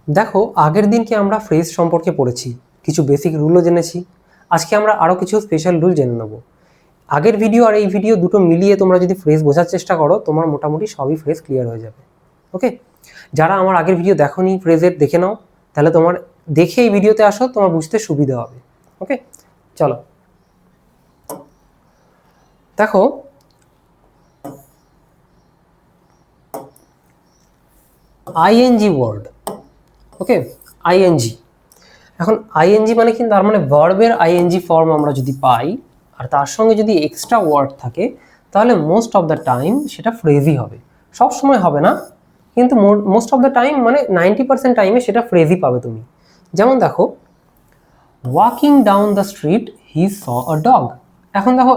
দেখো, আগের দিনকে আমরা ফ্রেজ সম্পর্কে পড়েছি, কিছু বেসিক রুলও জেনেছি। আজকে আমরা আরও কিছু স্পেশাল রুল জেনে নেব। আগের ভিডিও আর এই ভিডিও দুটো মিলিয়ে তোমরা যদি ফ্রেজ বোঝার চেষ্টা করো, তোমার মোটামুটি সবই ফ্রেজ ক্লিয়ার হয়ে যাবে। ওকে, যারা আমার আগের ভিডিও দেখোনি ফ্রেজের, দেখে নাও, তাহলে তোমার দেখে এই ভিডিওতে আসো, তোমার বুঝতে সুবিধা হবে। ওকে, চলো দেখো, আইএনজি ওয়ার্ড। ওকে, আইএনজি। এখন আইএনজি মানে কি, তার মানে ভার্বের আইএনজি ফর্ম আমরা যদি পাই আর তার সঙ্গে যদি এক্সট্রা ওয়ার্ড থাকে, তাহলে মোস্ট অফ দ্য টাইম সেটা ফ্রেজই হবে। সব সময় হবে না, কিন্তু মোস্ট অফ দ্য টাইম মানে 90% টাইমে সেটা ফ্রেজই পাবে তুমি। যেমন দেখো, walking down the street he saw a dog. এখন দেখো,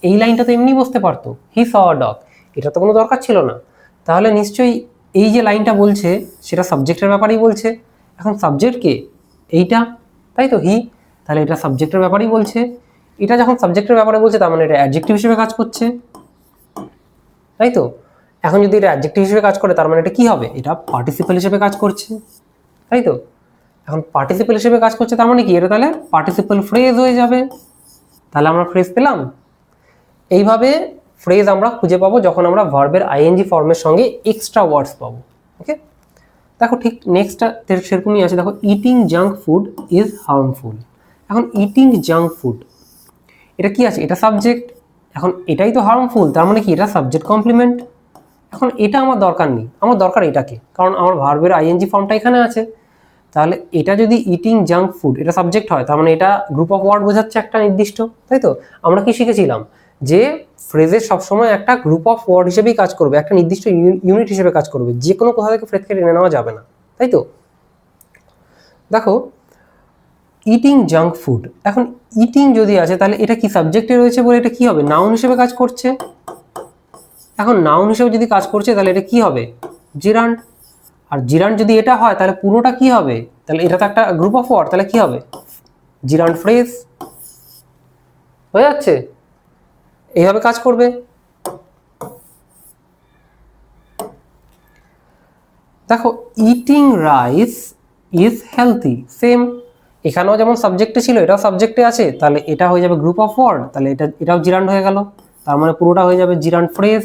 এই লাইনটা তো এমনি বসতে পারতো, হি স আ ডগ, এটা তো কোনো দরকার ছিল না। তাহলে নিশ্চয়ই এই যে লাইনটা বলছে সেটা সাবজেক্টের ব্যাপারেই বলছে। এখন সাবজেক্ট কে? এইটা, তাই তো, হি। তাহলে এটা সাবজেক্টের ব্যাপারেই বলছে। এটা যখন সাবজেক্টের ব্যাপারে বলছে, তার মানে এটা অ্যাডজেক্টিভ হিসেবে কাজ করছে, তাই তো। এখন যদি এটা অ্যাডজেক্টিভ হিসেবে কাজ করে, তার মানে এটা কি হবে? এটা পার্টিসিপল হিসেবে কাজ করছে, তাই তো। এখন পার্টিসিপল হিসেবে কাজ করছে, তার মানে কি? এটা তাহলে পার্টিসিপল ফ্রেজ হয়ে যাবে। তাহলে আমরা ফ্রেজ পেলাম। এইভাবে ফ্রেজ আমরা খুঁজে পাবো যখন আমরা ভার্বের আইএনজি ফর্মের সঙ্গে এক্সট্রা ওয়ার্ডস পাবো। ওকে, দেখো ঠিক নেক্সটটা সেরকমই আছে। দেখো, eating junk food is harmful. এখন ইটিং জাঙ্ক ফুড, এটা কি আছে? এটা সাবজেক্ট। এখন এটাই তো হার্মফুল, তার মানে কি? এটা সাবজেক্ট কমপ্লিমেন্ট। এখন এটা আমার দরকার নেই, আমার দরকার এটাকে, কারণ আমার ভার্বের আইএনজি ফর্মটা এখানে আছে। তাহলে এটা যদি ইটিং জাঙ্ক ফুড এটা সাবজেক্ট হয়, তার মানে এটা গ্রুপ অফ ওয়ার্ড বোঝাচ্ছে একটা নির্দিষ্ট, তাই তো। আমরা কি শিখেছিলাম? যে ফ্রেজের সবসময় একটা গ্রুপ অফ ওয়ার্ড হিসেবেই কাজ করবে, একটা নির্দিষ্ট ইউনিট হিসেবে কাজ করবে, যে কোনো কোথা থেকে ফ্রেজকে টেনে নেওয়া যাবে না, তাই তো। দেখো, ইটিং জাঙ্ক ফুড, এখন ইটিং যদি আছে, তাহলে এটা কি সাবজেক্টে রয়েছে বলে এটা কি হবে? নাউন হিসেবে কাজ করছে। এখন নাউন হিসেবে যদি কাজ করছে, তাহলে এটা কি হবে? জিরান্ড। আর জিরান্ড যদি এটা হয়, তাহলে পুরোটা কি হবে? তাহলে এটা তো একটা গ্রুপ অফ ওয়ার্ড, তাহলে কি হবে? জিরান্ড ফ্রেজ হয়ে যাচ্ছে। এইভাবে কাজ করবে। দেখো, eating rice is healthy, same. এখানেও যেমন সাবজেক্টে ছিল, এটাও সাবজেক্টে আছে, তাহলে এটা হয়ে যাবে গ্রুপ অফ ওয়ার্ড, তাহলে এটাও জিরান্ড হয়ে গেল, তার মানে পুরোটা হয়ে যাবে জিরান্ড ফ্রেজ।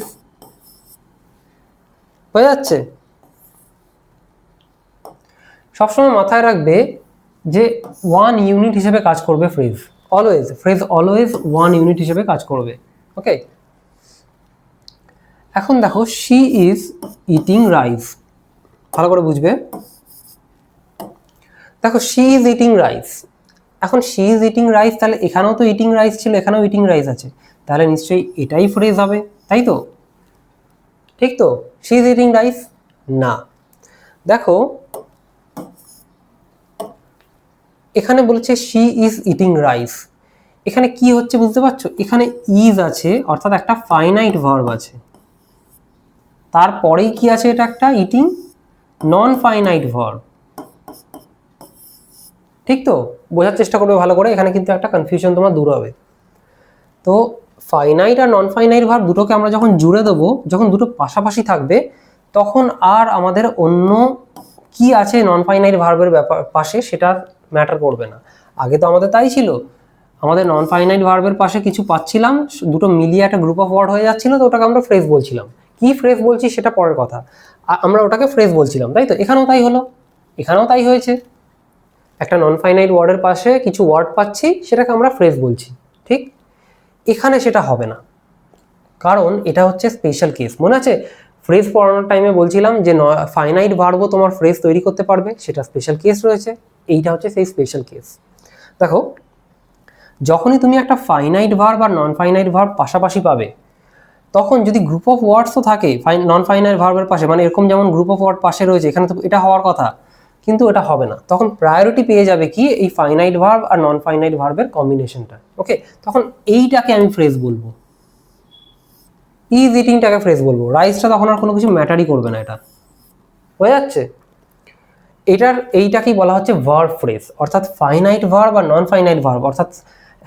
হয়ে যাচ্ছে। সবসময় মাথায় রাখবে যে ওয়ান ইউনিট হিসেবে কাজ করবে phrase, always. Phrase always one unit হিসেবে কাজ করবে। ওকে, এখন দেখো, শি ইজ ইটিং রাইস, ভালো করে বুঝবে। দেখো, শি ইজ ইটিং রাইস। এখন শি ইজ ইটিং রাইস, তাহলে এখানেও তো ইটিং রাইস ছিল, এখানেও ইটিং রাইস আছে, তাহলে নিশ্চয়ই এটাই ফ্রেজ হবে, তাই তো। ঠিক তো, শি ইজ ইটিং রাইস না। দেখো, এখানে বলেছে শি ইজ ইটিং রাইস, এখানে কি হচ্ছে বুঝতে পারছো? এখানে ইজ আছে, অর্থাৎ একটা ফাইনাইট ভার্ব আছে, তারপরেই কি আছে? এটা একটা ইটিং নন ফাইনাইট ভার্ব। ঠিক তো, বোঝার চেষ্টা করবে ভালো করে, এখানে কিন্তু একটা কনফিউশন তোমার দূর হবে। তো ফাইনাইট আর নন ফাইনাইট ভার্ব দুটোকে আমরা যখন জুড়ে দেবো, যখন দুটো পাশাপাশি থাকবে, তখন আর আমাদের অন্য কি আছে নন ফাইনাইট ভার্বের ব্যাপার পাশে সেটা ম্যাটার করবে না। আগে তো আমাদের তাই ছিল, আমাদের নন ফাইনাইট ভার্বের পাশে কিছু পাচ্ছিলাম, দুটো মিলিয়ে একটা গ্রুপ অফ ওয়ার্ড হয়ে যাচ্ছিল, তো ওটাকে আমরা ফ্রেজ বলছিলাম। কি ফ্রেজ বলছি সেটা পরের কথা, আমরা ওটাকে ফ্রেজ বলছিলাম, তাই তো। এখানেও তাই হলো, এখানেও তাই হয়েছে, একটা নন ফাইনাইট ওয়ার্ডের পাশে কিছু ওয়ার্ড পাচ্ছি, সেটাকে আমরা ফ্রেজ বলছি। ঠিক, এখানে সেটা হবে না, কারণ এটা হচ্ছে স্পেশাল কেস। মনে আছে ফ্রেজ পড়ানোর টাইমে বলছিলাম যে ফাইনাইট ভার্বও তোমার ফ্রেজ তৈরি করতে পারবে, সেটা স্পেশাল কেস রয়েছে। এইটা হচ্ছে সেই স্পেশাল কেস। দেখো, যখনই তুমি একটা ফাইনাইট ভার্ব আর নন ফাইনাইট ভার্ব পাশাপাশি পাবে, তখন যদি গ্রুপ অফ ওয়ার্ডসও থাকে নন ফাইনাইট ভার্বের পাশে, মানে এরকম যেমন গ্রুপ অফ ওয়ার্ড পাশে রয়েছে, এখানে তো এটা হওয়ার কথা, কিন্তু এটা হবে না। তখন প্রায়োরিটি পেয়ে যাবে কি? এই ফাইনাইট ভার্ব আর নন ফাইনাইট ভার্বের কম্বিনেশনটা। ওকে, তখন এইটাকে আমি ফ্রেজ বলবো, ইজ ইটিংটাকে ফ্রেজ বলবো, রাইসটা তখন আর কোনো কিছু ম্যাটারই করবে না। এটা হয়ে যাচ্ছে। এইটাকেই বলা হচ্ছে ভার্ব ফ্রেজ, অর্থাৎ ফাইনাইট ভার্ব আর নন ফাইনাইট ভার্ব, অর্থাৎ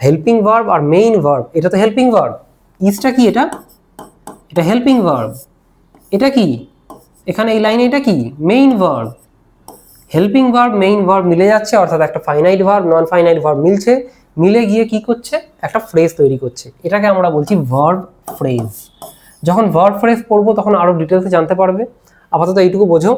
হেল্পিং ভার্ব আর মেইন ভার্ব। এটা তো হেল্পিং ভার্ব, ইজটা কি? এটা হেল্পিং ভার্ব। এটা কি? এখানে এই লাইনে এটা কি? Main verb. Helping verb main verb মিলে যাচ্ছে, অর্থাৎ একটা finite verb non finite verb মিলছে, মিলে গিয়ে কি করছে, একটা ফ্রেজ তৈরি করছে। এটাকে আমরা বলছি ভার্ব ফ্রেজ। যখন ভার্ব ফ্রেজ পড়বো তখন আরো ডিটেলসে জানতে পারবে। আপাতত এইটুকু বোঝো।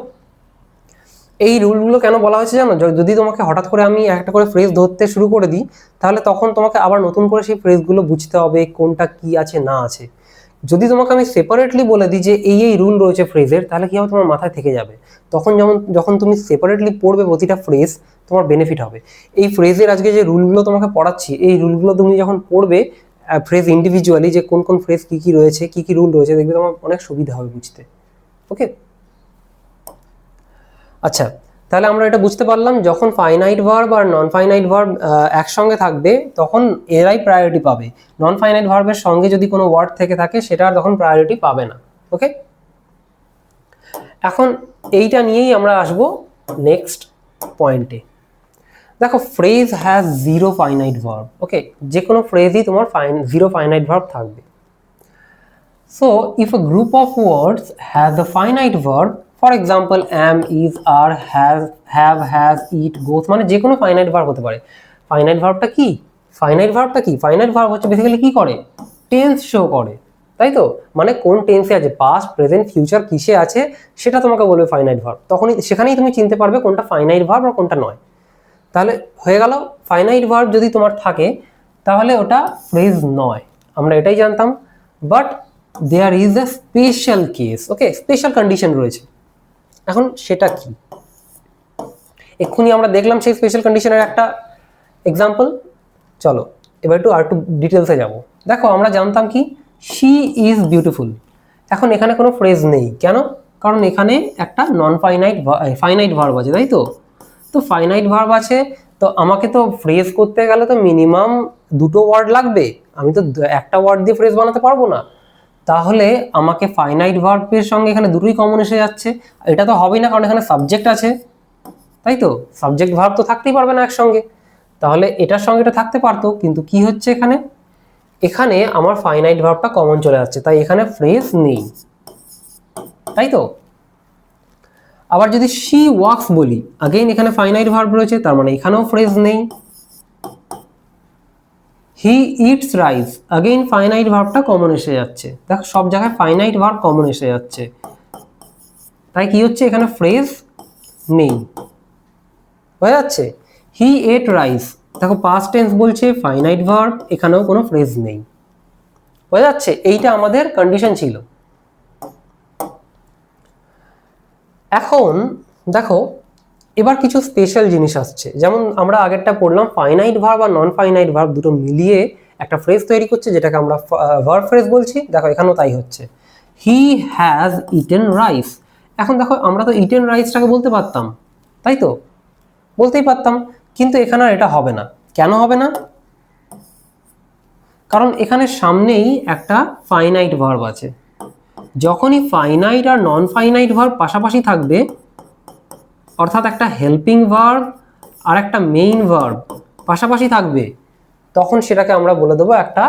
এই রুলগুলো কেন বলা হয়েছে জানো? যদি তোমাকে হঠাৎ করে আমি একটা করে ফ্রেজ ধরতে শুরু করে দিই, তাহলে তখন তোমাকে আবার নতুন করে সেই ফ্রেজগুলো বুঝতে হবে কোনটা কি আছে না আছে। যদি তোমাকে আমি সেপারেটলি বলে দিই যে এই রুল রয়েছে ফ্রেজের, তাহলে কি হবে, তোমার মাথায় থেকে যাবে। তখন যখন তুমি সেপারেটলি পড়বে প্রতিটা ফ্রেজ, তোমার বেনিফিট হবে। এই ফ্রেজের আজকে যে রুলগুলো তোমাকে পড়াচ্ছি, এই রুলগুলো তুমি যখন পড়বে ফ্রেজ ইন্ডিভিজুয়ালি, যে কোন কোন ফ্রেজ কি কি রয়েছে, কি কি রুল রয়েছে, দেখবে তোমার অনেক সুবিধা হবে বুঝতে। ওকে, আচ্ছা, তাহলে আমরা এটা বুঝতে পারলাম যখন ফাইনাইট ভার্ব আর নন ফাইনাইট ভার্ব একসঙ্গে থাকবে তখন এরাই প্রায়োরিটি পাবে। নন ফাইনাইট ভার্বের সঙ্গে যদি কোনো ওয়ার্ড থেকে থাকে সেটা আর তখন প্রায়োরিটি পাবে না। ওকে, এখন এইটা নিয়েই আমরা আসবো নেক্সট পয়েন্টে। দেখো, phrase has zero finite verb. Okay, যে কোনো ফ্রেজই তোমার জিরো ফাইনাইট ভার্ব থাকবে। So if a group of words has a finite verb, for example am, is, are, has, have, has, eat, goes, মানে যে কোনো ফাইনাইট ভার্ব হতে পারে। ফাইনাইট ভার্বটা কি? ফাইনাইট ভার্ব হচ্ছে বেসিক্যালি কি করে, টেন্স শো করে, তাই তো? মানে কোন টেন্সে আছে, পাস্ট, প্রেজেন্ট, ফিউচার কিসে আছে সেটা তোমাকে বলবে ফাইনাইট ভার্ব। তখনই সেখানেই তুমি চিনতে পারবে কোনটা ফাইনাইট ভার্ব আর কোনটা নয়। তাহলে হয়ে গেল, ফাইনাইট ভার্ব যদি তোমার থাকে তাহলে ওটা ফ্রেজ নয়, আমরা এটাই জানতাম। But there is a special case. Okay, special condition রয়েছে। এখন সেটা কি, এক্ষুনি আমরা দেখলাম সেই স্পেশাল কন্ডিশনের একটা এক্সাম্পল। চলো এবার একটু ডিটেলসে যাব। দেখো, আমরা জানতাম কি, শি ইজ বিউটিফুল। এখন এখানে কোনো ফ্রেজ নেই, কেন? কারণ এখানে একটা নন ফাইনাইট ভার্ব আছে, তাই তো? তো ফাইনাইট ভার্ব আছে, তো আমাকে তো ফ্রেজ করতে গেলে তো মিনিমাম দুটো ওয়ার্ড লাগবে, আমি তো একটা ওয়ার্ড দিয়ে ফ্রেজ বানাতে পারবো না। তাহলে আমাকে ফাইনাইট ভার্বের সঙ্গে এখানে দুটোই কমন এসে যাচ্ছে। এটা তো হবেই না, কারণ এখানে সাবজেক্ট আছে, তাই তো? সাবজেক্ট ভার্ব তো থাকতেই পারবে না একসঙ্গে। তাহলে এটার সঙ্গে এটা থাকতে পারতো, কিন্তু কি হচ্ছে এখানে আমার ফাইনাইট ভার্বটা কমন চলে যাচ্ছে, তাই এখানে ফ্রেজ নেই, তাই তো? আবার যদি শি ওয়াক্স বলি, अगेन এখানে ফাইনাইট ভার্ব রয়েছে, তার মানে এখানেও ফ্রেজ নেই। He eats rice, again finite ভার্বটা কমন এসে যাচ্ছে। দেখো, সব জায়গায় ফাইনাইট ভার্ব কমন এসে যাচ্ছে, তাই কি হচ্ছে, এখানে ফ্রেজ নেই। হয়ে যাচ্ছে। হি এট রাইস, দেখো পাস্ট টেন্স বলছে, ফাইনাইট ভার্ব, এখানেও কোনো ফ্রেজ নেই। হয়ে যাচ্ছে, এইটা আমাদের কন্ডিশন ছিল। এখন দেখো, এবার কিছু স্পেশাল জিনিস আসছে। যেমন আমরা আগেরটা পড়লাম, ফাইনাইট ভার্ব আর নন ফাইনাইট ভার্ব দুটো মিলিয়ে একটা ফ্রেজ তৈরি করছে, যেটাকে আমরা ভার্ব ফ্রেজ বলছি। দেখো, এখানেও তাই হচ্ছে। He has eaten rice. এখন দেখো, আমরা তো ইটেন রাইসটাকে বলতে পারতাম, তাই তো? বলতেই পারতাম, কিন্তু এখানে আর এটা হবে না। কেন হবে না? কারণ এখানে সামনেই একটা ফাইনাইট ভার্ব আছে। যখনই ফাইনাইট আর নন ফাইনাইট ভার্ব পাশাপাশি থাকবে, অর্থাৎ একটা হেল্পিং ভার্ব আর একটা মেইন ভার্ব পাশাপাশি থাকবে, তখন সেটাকে আমরা বলে দেবো একটা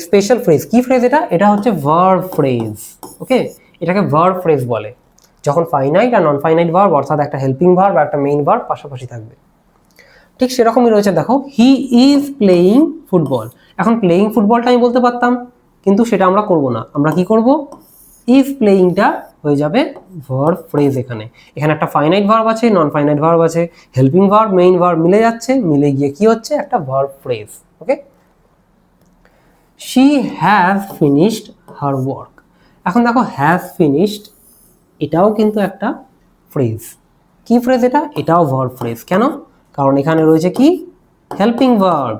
স্পেশাল ফ্রেজ। কি ফ্রেজ এটা? এটা হচ্ছে ভার্ব ফ্রেজ। ওকে, এটাকে ভার্ব ফ্রেজ বলে, যখন ফাইনাইট আর নন ফাইনাইট ভার্ব অর্থাৎ একটা হেল্পিং ভার্ব আর একটা মেইন ভার্ব পাশাপাশি থাকবে। ঠিক সেরকমই রয়েছে। দেখো, হি ইজ প্লেয়িং ফুটবল। এখন প্লেয়িং ফুটবলটা আমি বলতে পারতাম, কিন্তু সেটা আমরা করব না। আমরা কি করব, ইজ প্লেয়িংটা হয়ে যাবে ভার্ব ফ্রেজ। এখানে একটা ফাইনাইট ভার্ব আছে, নন ফাইনাইট ভার্ব আছে, হেল্পিং ভার্ব মেইন ভার্ব মিলে যাচ্ছে, মিলে গিয়ে কি হচ্ছে, একটা verb phrase. Okay, she has finished her work. এখন দেখো, হ্যাজ ফিনিশড এটাও কিন্তু একটা ফ্রেজ। কি ফ্রেজ এটা? এটাও ভার্ব ফ্রেজ। কেন? কারণ এখানে রয়েছে কি, হেল্পিং ভার্ব,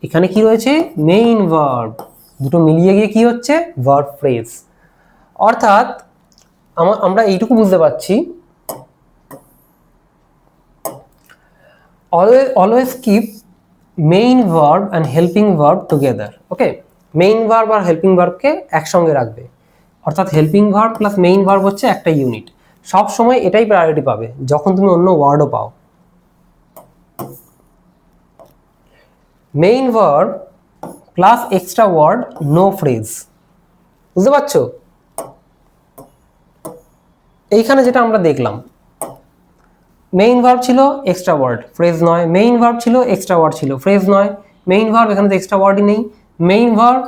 এখানে কি রয়েছে, মেইন ভার্ব, দুটো মিলিয়ে গিয়ে কি হচ্ছে, ভার্ব ফ্রেজ। অর্থাৎ আমরা এইটুকু বুঝতে পারছি, always keep main verb and helping verb together. Okay, main verb আর হেল্পিং ভার্বকে একসঙ্গে রাখবে, অর্থাৎ helping verb plus main verb হচ্ছে একটা ইউনিট। সব সময় এটাই প্রায়োরিটি পাবে যখন তুমি অন্য ওয়ার্ডও পাও। Main verb plus extra word, no phrase. বুঝতে পারছো? এইখানে যেটা আমরা দেখলাম, মেইন ভার্ব ছিল এক্সট্রা ওয়ার্ড, ফ্রেজ নয়। মেইন ভার্ব ছিল এক্সট্রা ওয়ার্ড ছিল, ফ্রেজ নয়। মেইন ভার্ব, এখানে তো এক্সট্রা ওয়ার্ডই নেই। Main verb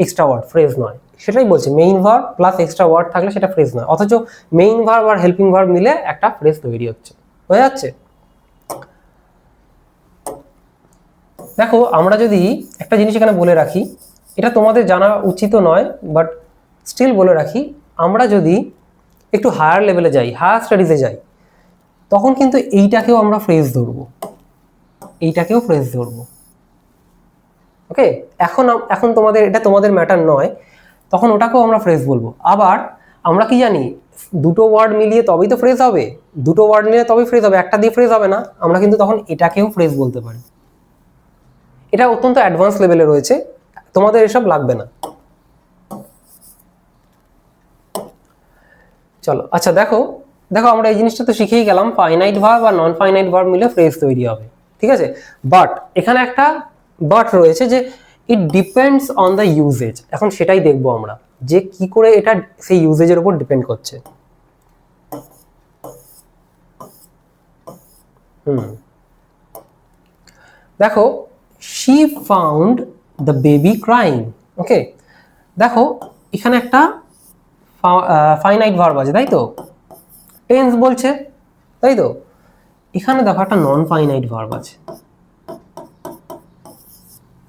extra word, phrase নয়। সেটাই বলছে, main verb plus extra word থাকলে সেটা ফ্রেজ নয়, অথচ মেইন ভার্ব আর হেল্পিং ভার্ব মিলে একটা ফ্রেজ তৈরি হচ্ছে। হয়ে যাচ্ছে? দেখো আমরা যদি একটা জিনিস এখানে বলে রাখি, এটা তোমাদের জানা উচিত নয়, বাট স্টিল বলে রাখি, আমরা যদি একটু হায়ার লেভেলে যাই, হায়ার স্টাডিজে যাই, তখন কিন্তু এইটাকেও আমরা ফ্রেজ ধরবো, এইটাকেও ফ্রেজ ধরবো। ওকে, এখন তোমাদের এটা তোমাদের ম্যাটার নয়, তখন ওটাকেও আমরা ফ্রেজ বলবো। আবার আমরা কি জানি, দুটো ওয়ার্ড মিলিয়ে তবেই তো ফ্রেজ হবে, দুটো ওয়ার্ড মিলিয়ে তবেই ফ্রেজ হবে, একটা দিয়ে ফ্রেজ হবে না। আমরা কিন্তু তখন এটাকেও ফ্রেজ বলতে পারি। এটা অত্যন্ত অ্যাডভান্স লেভেলে রয়েছে, তোমাদের এসব লাগবে না। চলো, আচ্ছা দেখো আমরা এই জিনিসটা তো শিখেই গেলাম, ফাইনাইট ভার্ব আর নন ফাইনাইট ভার্ব মিলে ফ্রেজ তৈরি হবে, ঠিক আছে। বাট এখানে একটা বাট রয়েছে, যে it depends on the uses. এখন সেটাই দেখবো আমরা, যে কি করে এটা সেই ইউজেজের উপর ডিপেন্ড করছে। দেখো, she found the baby crying. ওকে, দেখো এখানে একটা ফাইনাইট ভার্ব আছে, তাই তো, টেন্স বলছে, তাই তো। এখানে দেখো একটা নন ফাইনাইট ভার্ব আছে,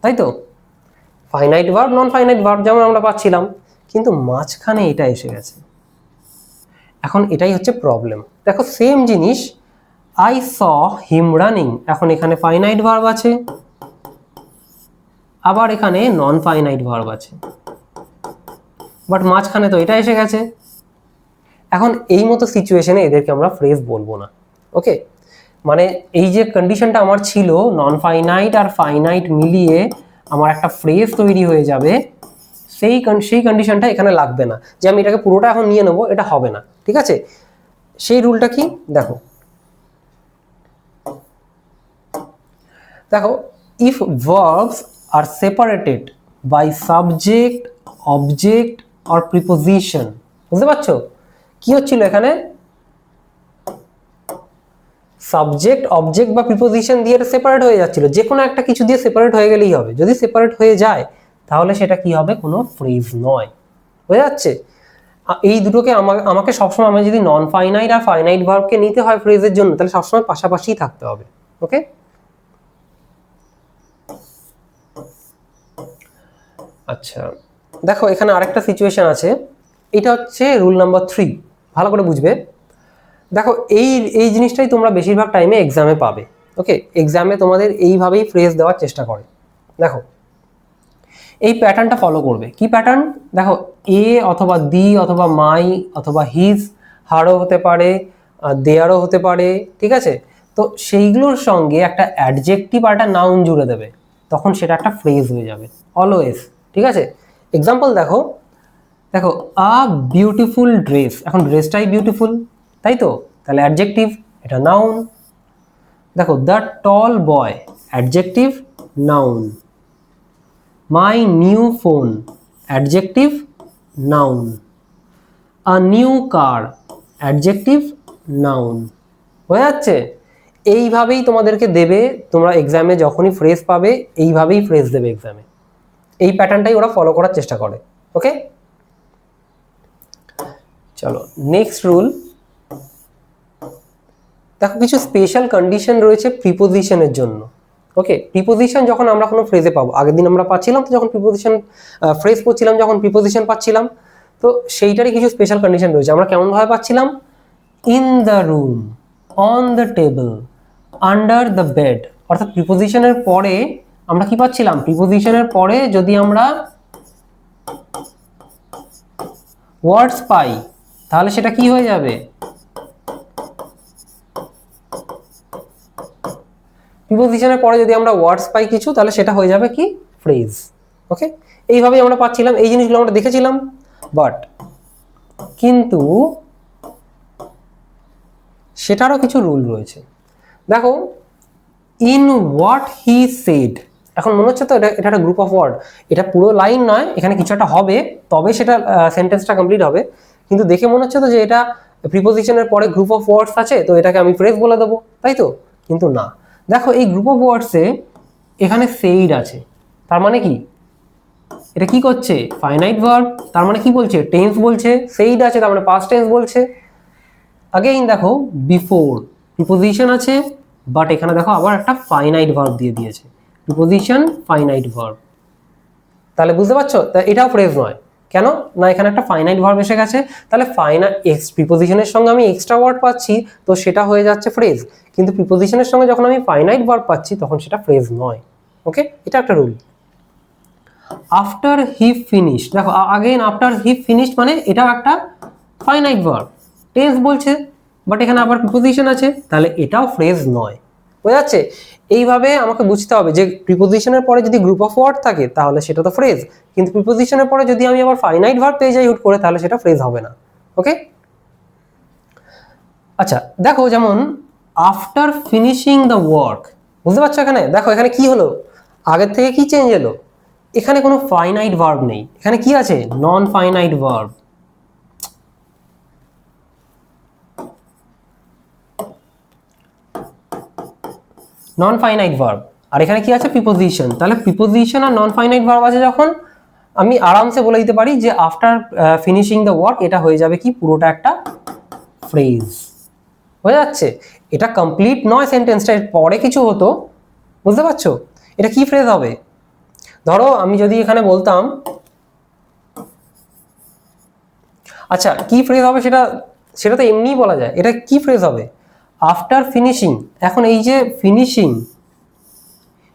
তাই তো। Finite verb, non finite verb যেমন আমরা পাচ্ছিলাম, কিন্তু মাঝখানে এটা এসে গেছে। এখন এটাই হচ্ছে প্রবলেম। দেখো সেম জিনিস, আই স হিম রানিং, এখন এখানে ফাইনাইট ভার্ব আছে, আবার এখানে নন ফাইনাইট ভার্ব আছে, বাট মাঝখানে তো এটা এসে গেছে। এখন এই মতো সিচুয়েশনে এদেরকে আমরা ফ্রেজ বলবো না। ওকে, মানে এই যে কন্ডিশনটা আমার ছিল, নন ফাইনাইট আর ফাইনাইট মিলিয়ে আমার একটা ফ্রেজ তৈরি হয়ে যাবে, সেই কন্ডিশনটা এখানে লাগবে না, যে আমি এটাকে পুরোটা এখন নিয়ে নেবো, এটা হবে না, ঠিক আছে। সেই রুলটা কি দেখো, if verbs are separated by subject, object or preposition, বুঝতে পারছো কি হচ্ছিল এখানে? সাবজেক্ট, অবজেক্ট বা প্রিপোজিশন দিয়ে সেপারেট হয়ে যাচ্ছিল, যে কোনো একটা কিছু দিয়ে সেপারেট হয়ে গেলেই হবে। যদি সেপারেট হয়ে যায় তাহলে সেটা কি হবে? কোনো ফ্রেজ নয়। হয়ে যাচ্ছে? এই দুটোকে আমাকে সবসময়, আমি যদি নন ফাইনাইট আর ফাইনাইট ভার্বকে নিতে হয় ফ্রেজের জন্য, তাহলে সবসময় পাশাপাশিই থাকতে হবে। ওকে, আচ্ছা দেখো এখানে আরেকটা সিচুয়েশন আছে, এটা হচ্ছে রুল নাম্বার 3, ভালো করে বুঝবে। দেখো এই জিনিসটাই তোমরা বেশিরভাগ টাইমে এক্সামে পাবে। ওকে, এক্সামে তোমাদের এইভাবেই ফ্রেজ দেওয়ার চেষ্টা করে। দেখো এই প্যাটার্নটা ফলো করবে। কি প্যাটার্ন? দেখো, এ অথবা দি অথবা মাই অথবা হিজ, হারও হতে পারে, দেয়ারও হতে পারে, ঠিক আছে। তো সেইগুলোর সঙ্গে একটা অ্যাডজেক্টিভ আর একটা নাউন জুড়ে দেবে, তখন সেটা একটা ফ্রেজ হয়ে যাবে অলওয়েজ, ঠিক আছে। এক্সাম্পল দেখো, আ বিউটিফুল ড্রেস, এখন ড্রেসটাই বিউটিফুল, তাই তো, তাহলে অ্যাডজেক্টিভ, এটা নাউন। দেখো the tall boy, adjective, noun. My new phone, adjective, noun. A new car, adjective, noun. হয়ে যাচ্ছে? এইভাবেই তোমাদেরকে দেবে, তোমরা এক্সামে যখনই ফ্রেজ পাবে এইভাবেই ফ্রেজ দেবে এক্সামে। এই প্যাটার্নটাই ওরা ফলো করার চেষ্টা করে। ওকে, চলো নেক্সট রুল। দেখো কিছু স্পেশাল কন্ডিশন রয়েছে প্রিপোজিশনের জন্য। ওকে, প্রিপোজিশন যখন আমরা কোনো ফ্রেজে পাবো, আগের দিন আমরা পাচ্ছিলাম তো, যখন প্রিপোজিশন ফ্রেজ পড়ছিলাম, যখন প্রিপোজিশন পাচ্ছিলাম, তো সেইটারই কিছু স্পেশাল কন্ডিশন রয়েছে। আমরা কেমন ভাবে পাচ্ছিলাম? In the room, on the table, under the bed. অর্থাৎ প্রিপোজিশনের পরে আমরা কি পাচ্ছিলাম? প্রিপোজিশনের পরে যদি আমরা ওয়ার্ডস পাই তাহলে সেটা কি হয়ে যাবে? প্রিপোজিশনের পরে যদি আমরা ওয়ার্ডস পাই কিছু, তাহলে সেটা হয়ে যাবে কি? ফ্রেজ। ওকে, এইভাবেই আমরা পাচ্ছিলাম, এই জিনিসগুলো আমরা দেখেছিলাম। বাট কিন্তু সেটারও কিছু রুল রয়েছে। দেখো, ইন হোয়াট হি সেড, এখন মনে হচ্ছে তো এটা একটা গ্রুপ অফ ওয়ার্ড, এটা পুরো লাইন নয়, এখানে কিছু একটা হবে তবে সেটা সেন্টেন্সটা কমপ্লিট হবে, কিন্তু দেখে মনে হচ্ছে তো যে এটা প্রিপোজিশনের পরে গ্রুপ অফ ওয়ার্ডস আছে, তো এটাকে আমি ফ্রেজ বলে দেবো, তাই তো? কিন্তু না, দেখো এই গ্রুপ অফ ওয়ার্ডসে এখানে সেইড আছে, তার মানে কি এটা কি করছে? ফাইনাইট ভার্ব, তার মানে কি বলছে? টেন্স বলছে। সেইড আছে তার মানে পাস্ট টেন্স বলছে। আগেইন দেখো বিফোর প্রিপোজিশন আছে, বাট এখানে দেখো আবার একটা ফাইনাইট ভার্ব দিয়ে দিয়েছে, প্রিপোজিশন ফাইনাইট ভার্ব। তাহলে বুঝতে পারছো, তা এটাও ফ্রেজ নয়। কেন না? এখানে একটা ফাইনাইট ভার্ব এসে গেছে, তাহলে প্রিপোজিশনের সঙ্গে আমি এক্সট্রা ওয়ার্ড পাচ্ছি, তো সেটা হয়ে যাচ্ছে ফ্রেজ। কিন্তু প্রিপোজিশনের সঙ্গে যখন আমি ফাইনাইট ভার্ব পাচ্ছি তখন সেটা ফ্রেজ নয়। ওকে, এটা একটা রুল। আফটার হি ফিনিশড, দেখো আগেইন আফটার হি ফিনিশড মানে এটাও একটা ফাইনাইট ভার্ব, টেন্স বলছে, বাট এখানে আবার প্রিপোজিশন আছে, তাহলে এটাও ফ্রেজ নয়। বোঝা যাচ্ছে? এইভাবে আমাকে বুঝতে হবে যে প্রিপোজিশনের পরে যদি গ্রুপ অফ ওয়ার্ড থাকে তাহলে সেটা তো ফ্রেজ, কিন্তু প্রিপোজিশনের পরে যদি আমি আবার ফাইনাইট ভার্ব পেয়ে যাই হুট করে, তাহলে সেটা ফ্রেজ হবে না। ওকে, আচ্ছা দেখো যেমন আফটার ফিনিশিং দ্য ওয়ার্ক, বুঝতে পারছো? এখানে দেখো এখানে কি হলো, আগের থেকে কি চেঞ্জ এলো? এখানে কোনো ফাইনাইট ভার্ব নেই, এখানে কি আছে? Non finite verb. Non finite verb, আর এখানে কি আছে? প্রিপোজিশন। তাহলে প্রিপোজিশন আর নন ফাইনাইট ভার্ব আছে যখন, আমি আরামসে বলে দিতে পারি যে আফটার ফিনিশিং দ্য ওয়ার্ক এটা হয়ে যাবে কি? পুরোটা একটা ফ্রেজ হয়ে যাচ্ছে। এটা কমপ্লিট নয় সেন্টেন্সটা, এর পরে কিছু হতো, বুঝতে পারছো? এটা কি ফ্রেজ হবে? ধরো আমি যদি এখানে বলতাম, আচ্ছা কি ফ্রেজ হবে সেটা সেটা তো এমনিই বলা যায়। এটা কি ফ্রেজ হবে? After finishing. এখন এই যে ফিনিশিং,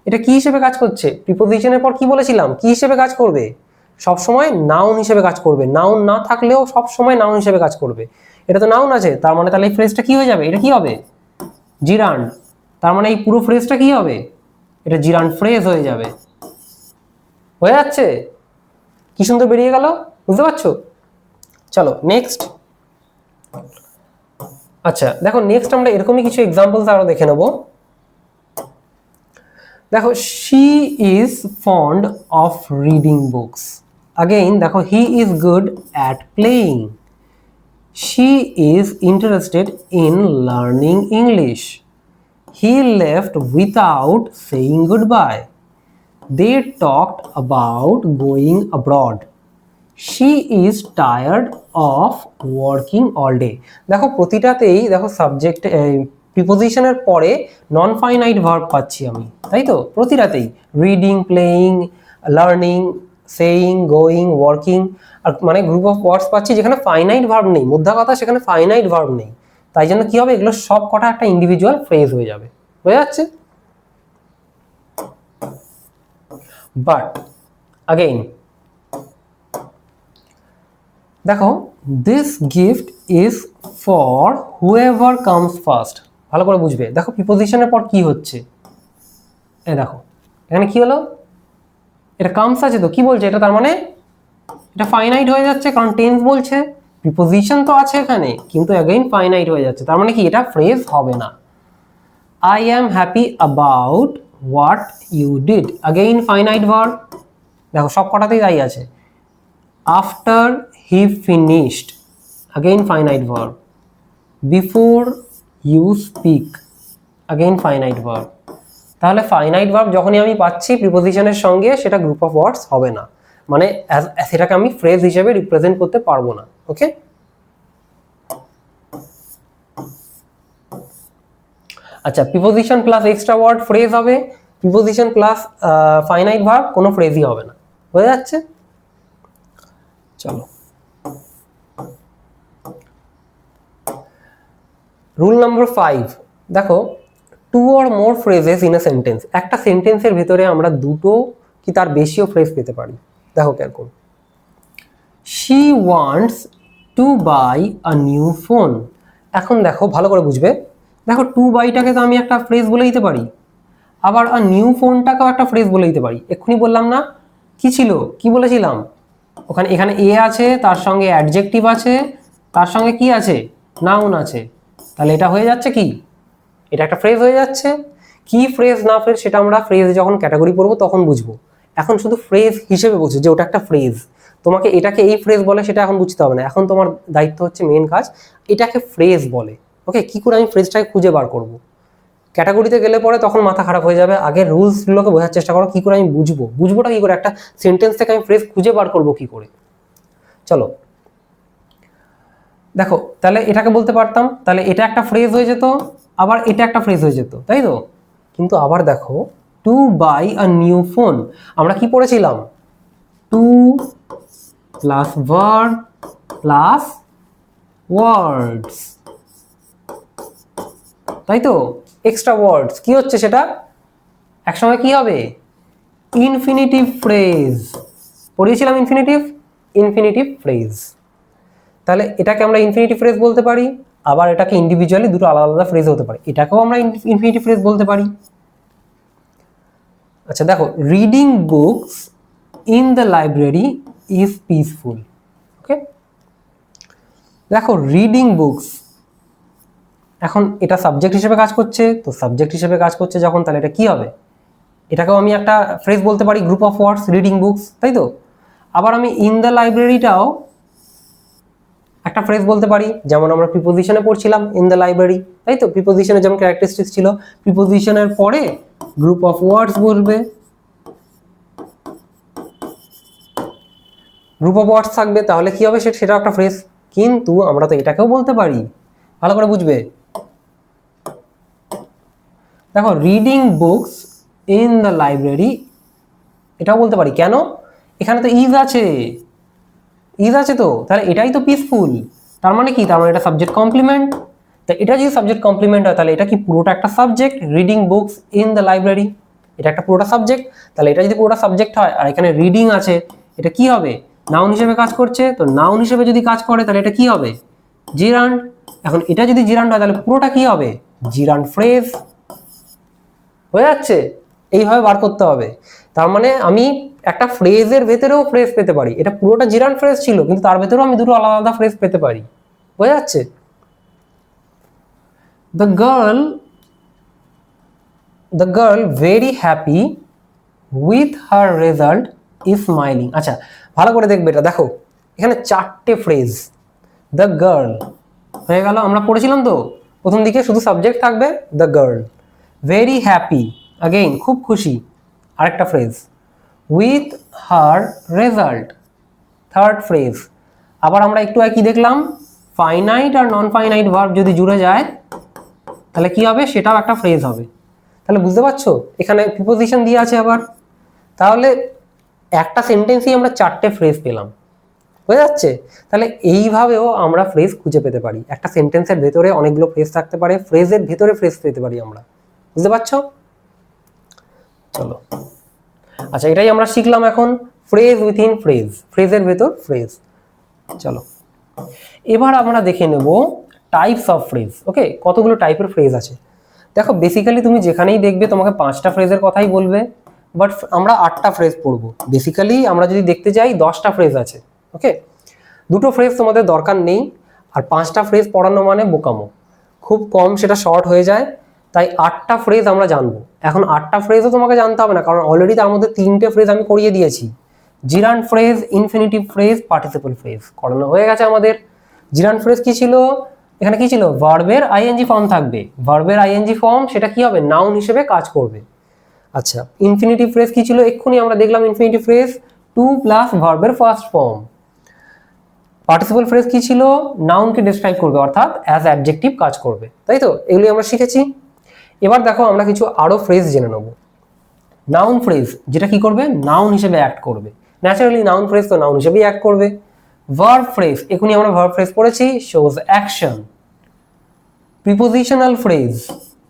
এটা কি হিসেবে কাজ করছে? প্রিপোজিশনের পর কি বলেছিলাম কি হিসেবে কাজ করবে? সবসময় নাউন হিসেবে কাজ করবে, নাউন না থাকলেও সবসময় নাউন হিসেবে কাজ করবে। এটা তো নাউন আছে, তার মানে তাহলে এই ফ্রেজটা কি হয়ে যাবে? এটা কি হবে? জিরান্ড। তার মানে এই পুরো ফ্রেজটা কি হবে? এটা জিরান্ড ফ্রেজ হয়ে যাবে। হয়ে যাচ্ছে? কি সুন্দর বেরিয়ে গেল, বুঝতে পারছো? চলো নেক্সট। আচ্ছা দেখো নেক্সট আমরা এরকমই কিছু এক্সাম্পলস আরো দেখে নেব। দেখো she is fond of reading books. Again দেখো he is good at playing. She is interested in learning English. He left without saying goodbye. They talked about going abroad. She is tired of working all day. দেখো প্রতিটাতেই দেখো subject প্রিপোজিশনের পরে নন finite verb পাচ্ছি আমি, তাই তো? প্রতিটাতেই reading, playing, learning, saying, going, working, আর মানে গ্রুপ অফ ওয়ার্ডস পাচ্ছি যেখানে ফাইনাইট ভার্ব নেই, মোদ্দা কথা সেখানে ফাইনাইট ভার্ব নেই। তাই জন্য কি হবে? এগুলো সব কটা একটা ইন্ডিভিজুয়াল ফ্রেজ হয়ে যাবে। হয়ে যাচ্ছে? বাট আগেইন দেখো this gift is for whoever comes first. ভালো করে বুঝবে। দেখো প্রিপোজিশনের পর কি হচ্ছে, এই দেখো এখানে কি হলো? এটা কামস আছে তো কি বলছে এটা? তার মানে এটা ফাইনাইট হয়ে যাচ্ছে, কারণ টেন্স বলছে। প্রিপোজিশন তো আছে এখানে, কিন্তু অ্যাগেইন ফাইনাইট হয়ে যাচ্ছে, তার মানে কি এটা ফ্রেজ হবে না। I am happy about what you did. Again finite verb. দেখো সব কটাতেই তাই আছে। After he finished, again finite verb. Before you speak, again finite verb. তাহলে ফাইনাইট ভার্ব যখনই আমি পাচ্ছি প্রিপোজিশনের সঙ্গে, সেটা গ্রুপ অফ ওয়ার্ডস হবে না, মানে সেটাকে আমি ফ্রেজ হিসেবে রিপ্রেজেন্ট করতে পারবো না। ওকে, আচ্ছা preposition plus extra word phrase হবে, প্রিপোজিশন প্লাস ফাইনাইট ভার্ব কোনো ফ্রেজই হবে না। হয়ে যাচ্ছে? চলো রুল নাম্বার 5। দেখো two or more phrases in a sentence. একটা সেন্টেন্সের ভেতরে আমরা দুটো কি তার বেশিও ফ্রেজ পেতে পারি। দেখো কিরকম, she wants to buy a new phone. এখন দেখো ভালো করে বুঝবে, দেখো টু বাইটাকে তো আমি একটা ফ্রেজ বলে দিতে পারি, আবার আ নিউ ফোনটাকেও একটা ফ্রেজ বলে দিতে পারি। এক্ষুনি বললাম না কি ছিল, কি বলেছিলাম? ওখানে এখানে এ আছে, তার সঙ্গে অ্যাডজেক্টিভ আছে, তার সঙ্গে কি আছে? নাউন আছে। তাহলে এটা হয়ে যাচ্ছে কি? এটা একটা ফ্রেজ হয়ে যাচ্ছে। কি ফ্রেজ না ফ্রেজ সেটা আমরা ফ্রেজ যখন ক্যাটাগরি পড়বো তখন বুঝবো। এখন শুধু ফ্রেজ হিসেবে বলছি যে ওটা একটা ফ্রেজ, তো তোমাকে এটাকে এই ফ্রেজ বলে সেটা এখন বুঝতে হবে না, এখন তোমার দায়িত্ব হচ্ছে মেন কাজ এটাকে ফ্রেজ বলে। ওকে, কি করে আমি ফ্রেজটাকে খুঁজে বার করব? ক্যাটাগরিতে গেলে পরে তখন মাথা খারাপ হয়ে যাবে, আগে রুলসগুলোকে বোঝার চেষ্টা করো, কি করে আমি বুঝবোটা কি করে, একটা সেন্টেন্স থেকে আমি ফ্রেজ খুঁজে বার করবো কি করে। চলো দেখো, তাহলে এটাকে বলতে পারতাম, তাহলে এটা একটা ফ্রেজ হয়ে যেত, আবার এটা একটা ফ্রেজ হয়ে যেত, তাই তো? কিন্তু আবার দেখো, to buy a new phone, আমরা কি পড়েছিলাম? To plus verb plus words, তাই তো? এক্সট্রা ওয়ার্ডস কি হচ্ছে সেটা একসময় কি হবে? ইনফিনিটিভ ফ্রেজ পড়িয়েছিলাম, ইনফিনিটিভ ফ্রেজ। তাহলে এটাকে আমরা ইনফিনিটিভ ফ্রেজ বলতে পারি, আবার এটাকে ইন্ডিভিজুয়ালি দুটো আলাদা আলাদা ফ্রেজ হতে পারে, এটাকেও আমরা ইনফিনিটিভ ফ্রেজ বলতে পারি। আচ্ছা দেখো, reading books in the library is peaceful. Okay, দেখো রিডিং বুকস, এখন এটা সাবজেক্ট হিসেবে কাজ করছে, তো সাবজেক্ট হিসেবে কাজ করছে যখন, তাহলে এটা কি হবে? এটাকেও আমি একটা ফ্রেজ বলতে পারি, group of words, reading books, তাই তো? আবার আমি ইন দ্য লাইব্রেরিটাও একটা ফ্রেজ বলতে পারি, যেমন আমরা প্রিপোজিশনে পড়ছিলাম ইন দ্য লাইব্রেরি, তাই তো? প্রিপোজিশনে যেমন ক্যারেক্টারিস্টিক্স ছিল, প্রিপোজিশনের পরে গ্রুপ অফ ওয়ার্ডস বলবে, গ্রুপ অফ ওয়ার্ডস থাকবে, তাহলে কি হবে? সেটাও একটা ফ্রেজ। কিন্তু আমরা তো এটাকেও বলতে পারি, ভালো করে বুঝবে। দেখো, reading books in the library, এটাও বলতে পারি, কেন? এখানে তো ইজ আছে তো, তাহলে এটাই তো পিসফুল। তার মানে কি? তার মানে এটা সাবজেক্ট কমপ্লিমেন্ট। তা এটা যদি সাবজেক্ট কমপ্লিমেন্ট হয়, তাহলে এটা কি পুরোটা একটা subject? Reading books in the library, এটা একটা পুরোটা সাবজেক্ট। তাহলে এটা যদি পুরোটা সাবজেক্ট হয় আর এখানে রিডিং আছে, এটা কি হবে? নাউন হিসেবে কাজ করছে, তো নাউন হিসেবে যদি কাজ করে তাহলে এটা কি হবে? জিরান্ড। এখন এটা যদি জিরান্ড হয় তাহলে পুরোটা কি হবে? জিরান্ড ফ্রেজ হয়ে যাচ্ছে। এইভাবে বার করতে হবে। তার মানে আমি একটা ফ্রেজের ভেতরেও ফ্রেজ পেতে পারি, এটা পুরোটা জিরান্ড ফ্রেজ ছিল কিন্তু তার ভেতরেও আমি দুটো আলাদা আলাদা ফ্রেজ পেতে পারি, হয়ে যাচ্ছে। The girl very happy with her result is smiling. আচ্ছা ভালো করে দেখবে এটা, দেখো এখানে চারটে ফ্রেজ। দ্য গার্ল হয়ে গেল, আমরা পড়েছিলাম তো প্রথম দিকে শুধু সাবজেক্ট থাকবে the girl. Very happy, again খুব খুশি, আরেকটা phrase. With her result, third phrase. আবার আমরা একটু কি দেখলাম? ফাইনাইট আর নন ফাইনাইট ভার্ব যদি জুড়ে যায় তাহলে কি হবে? সেটাও একটা ফ্রেজ হবে। তাহলে বুঝতে পারছো এখানে প্রিপোজিশন দিয়ে আছে আবার, তাহলে একটা সেন্টেন্সই আমরা চারটে ফ্রেজ পেলাম, হয়ে যাচ্ছে। তাহলে এইভাবেও আমরা ফ্রেজ খুঁজে পেতে পারি, একটা সেন্টেন্সের ভেতরে অনেকগুলো ফ্রেজ থাকতে পারে, ফ্রেজের ভেতরে ফ্রেজ পেতে পারি আমরা, বুঝতে পারছো? চলো আচ্ছা, এটাই আমরা শিখলাম এখন, ফ্রেজ উইথিন ফ্রেজ, ফ্রেজের ভেতর ফ্রেজ। চলো এবার আমরা দেখে নেব টাইপস অফ ফ্রেজ। ওকে, কতগুলো টাইপের ফ্রেজ আছে। দেখো বেসিক্যালি তুমি যেখানেই দেখবে তোমাকে 5টা ফ্রেজের কথাই বলবে, বাট আমরা 8টা ফ্রেজ পড়বো। বেসিক্যালি আমরা যদি দেখতে যাই 10টা ফ্রেজ আছে। ওকে, দুটো ফ্রেজ তোমাদের দরকার নেই, আর 5টা ফ্রেজ পড়ানো মানে বোকামো, খুব কম সেটা শর্ট হয়ে যায়। তাই 8টা ফ্রেজ আমরা জানবো। এখন 8টা ফ্রেজও তোমাকে জানতে হবে না, কারণ অলরেডি তার মধ্যে 3টে ফ্রেজ আমি করিয়ে দিয়েছি। জিরান্ড phrase, infinitive phrase, participle phrase করানো হয়ে গেছে আমাদের। জিরান্ড ফ্রেজ কি ছিল? এখানে কি ছিল? ভার্বের আইএনজি ফর্ম থাকবে, ভার্বের আইএনজি ফর্ম সেটা কি হবে? নাউন হিসেবে কাজ করবে। আচ্ছা, ইনফিনিটিভ ফ্রেজ কি ছিল? এক্ষুনি আমরা দেখলাম ইনফিনিটিভ ফ্রেজ টু প্লাস ভার্বের ফার্স্ট ফর্ম। পার্টিসিপল ফ্রেজ কি ছিল? নাউনকে ডেসক্রাইব করবে, অর্থাৎ অ্যাজ অ্যাডজেক্টিভ কাজ করবে, তাই তো? এগুলি আমরা শিখেছি। এবার দেখো আমরা কিছু আরো ফ্রেজ জেনে নেব। নাউন ফ্রেজ, যেটা কি করবে? নাউন হিসেবে অ্যাক্ট করবে। ন্যাচারালি নাউন ফ্রেজ তো নাউন হিসেবেই অ্যাক্ট করবে। ভার্ব ফ্রেজ, এখুনি আমরা ভার্ব ফ্রেজ পড়েছি, শোজ অ্যাকশন। প্রিপোজিশনাল ফ্রেজ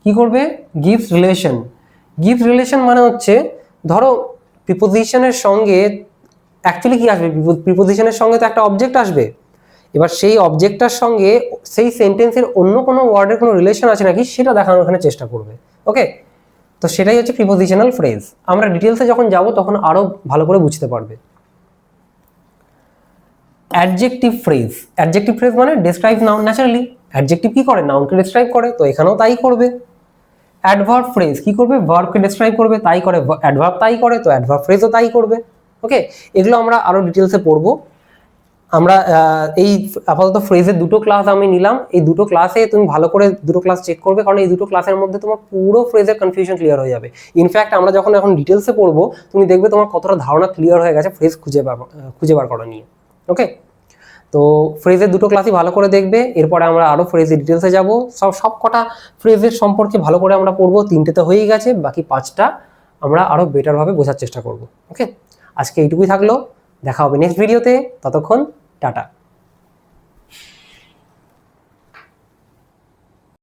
কি করবে? Gives relation. গিভস রিলেশন মানে হচ্ছে, ধরো প্রিপোজিশনের সঙ্গে অ্যাকচুয়ালি কি আসবে? প্রিপোজিশনের সঙ্গে তো একটা অবজেক্ট আসবে, এবার সেই অবজেক্টটার সঙ্গে সেই সেন্টেন্সের অন্য কোনো ওয়ার্ডের কোনো রিলেশন আছে নাকি সেটা দেখানোর এখানে চেষ্টা করবে। ওকে, তো সেটাই হচ্ছে প্রিপোজিশনাল ফ্রেজ। আমরা ডিটেলসে যখন যাব তখন আরো ভালো করে বুঝতে পারবে। অ্যাডজেক্টিভ ফ্রেজ, অ্যাডজেক্টিভ ফ্রেজ মানে ডেসক্রাইব নাউন। ন্যাচারালি অ্যাডজেক্টিভ কি করে? নাউনকে ডেসক্রাইব করে, তো এখানেও তাই করবে। অ্যাডভার্ব ফ্রেজ কি করবে? ভার্বকে ডেসক্রাইব করবে, তাই করে। অ্যাডভার্ব তাই করে, তো অ্যাডভার্ব ফ্রেজও তাই করবে। ওকে, এগুলো আমরা আরো ডিটেলসে পড়বো। আমরা এই আপাতত ফ্রেজের দুটো ক্লাস আমি নিলাম, এই দুটো ক্লাসে তুমি ভালো করে দুটো ক্লাস চেক করবে, কারণ এই দুটো ক্লাসের মধ্যে তোমার পুরো ফ্রেজের কনফিউশন ক্লিয়ার হয়ে যাবে। ইনফ্যাক্ট আমরা যখন এখন ডিটেলসে পড়বো তুমি দেখবে তোমার কতটা ধারণা ক্লিয়ার হয়ে গেছে ফ্রেজ খুঁজে বার করা নিয়ে। ওকে, তো ফ্রেজের দুটো ক্লাসই ভালো করে দেখবে, এরপরে আমরা আরও ফ্রেজের ডিটেলসে যাব। সব কটা ফ্রেজের সম্পর্কে ভালো করে আমরা পড়বো, 3টে তো হয়েই গেছে, বাকি 5টা আমরা আরও বেটারভাবে বোঝার চেষ্টা করব। ওকে, আজকে এইটুকুই থাকলো, দেখা হবে নেক্সট ভিডিওতে, ততক্ষণ টাটা।